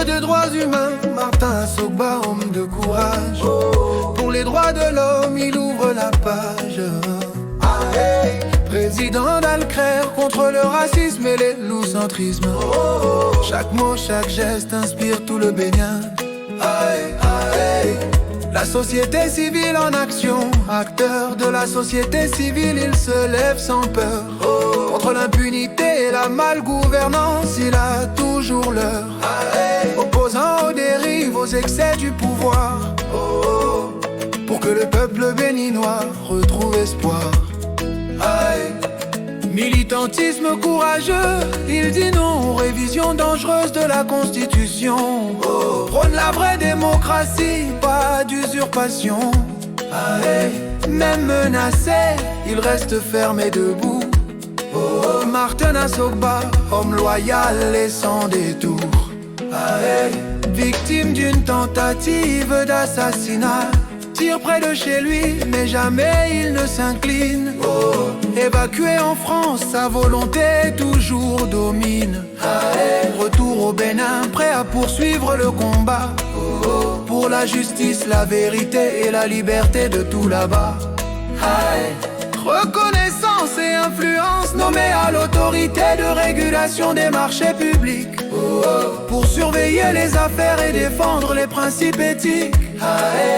Amoureux de droits humains, Martin Assogba, homme de courage. Pour les droits de l'homme, il ouvre la page. Président d'Alcrère, contre le racisme et l'élocentrisme. Chaque mot, chaque geste inspire tout le Bénin. La société civile en action, acteur de la société civile, il se lève sans peur. Contre l'impunité et la malgouvernance, il a toujours l'heure. Opposant aux dérives, aux excès du pouvoir, pour que le peuple béninois retrouve espoir. Militantisme courageux, il dit non aux révisions dangereuses de la Constitution. Prône la vraie démocratie, pas d'usurpation. Même menacé, il reste ferme et debout. Martin Assogba, homme loyal et sans détour. Victime d'une tentative d'assassinat, tire près de chez lui, mais jamais il ne s'incline. Évacué en France, sa volonté toujours domine. Retour au Bénin, prêt à poursuivre le combat pour la justice, la vérité et la liberté de tout là-bas. Reconnaissance et influence, nommé à l'autorité de régulation des marchés publics, pour surveiller les affaires et défendre les principes éthiques.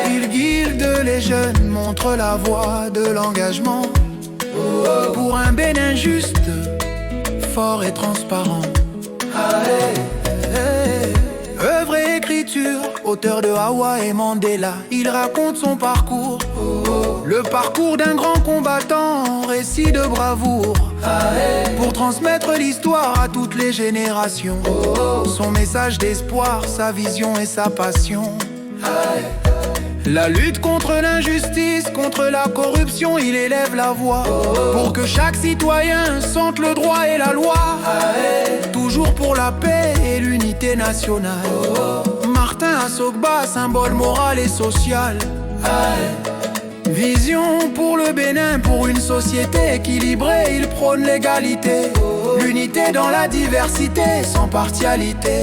Il guide les jeunes, montre la voie de l'engagement, pour un Bénin juste, fort et transparent. Œuvre et écriture, auteur de Hawa et Mandela, il raconte son parcours, le parcours d'un grand combattant, récit de bravoure, pour transmettre l'histoire à toutes les générations. Son message d'espoir, sa vision et sa passion. La lutte contre l'injustice, contre la corruption, il élève la voix, pour que chaque citoyen sente le droit et la loi, toujours pour la paix et l'unité nationale. Martin Assogba, symbole moral et social. Vision pour le Bénin, pour une société équilibrée, il prône l'égalité, l'unité dans la diversité, sans partialité.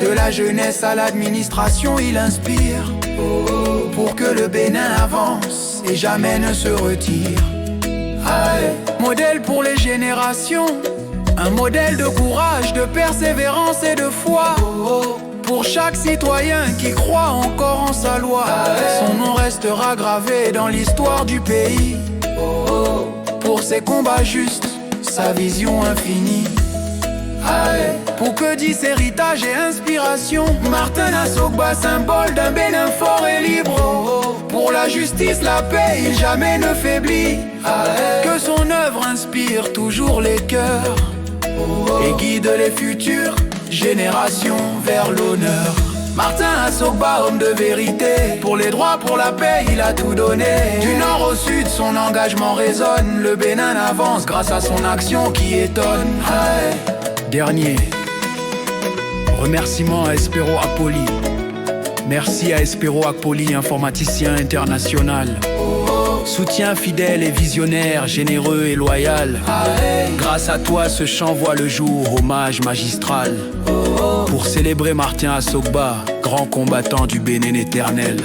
De la jeunesse à l'administration, il inspire, pour que le Bénin avance et jamais ne se retire. Modèle pour les générations, un modèle de courage, de persévérance et de foi, pour chaque citoyen qui croit encore en sa loi. Son nom restera gravé dans l'histoire du pays, pour ses combats justes, sa vision infinie. Pour que dise héritage et inspiration, Martin Assogba, symbole d'un Bénin fort et libre. Pour la justice, la paix, il jamais ne faiblit. Que son œuvre inspire toujours les cœurs et guide les futures générations vers l'honneur. Martin Assogba, homme de vérité, pour les droits, pour la paix, il a tout donné. Du nord au sud, son engagement résonne. Le Bénin avance grâce à son action qui étonne. Dernier remerciement à Espero Akpoli. Merci à Espero Akpoli, informaticien international. Soutien fidèle et visionnaire, généreux et loyal. Grâce à toi, ce chant voit le jour, hommage magistral. Pour célébrer Martin Assogba, grand combattant du Bénin éternel.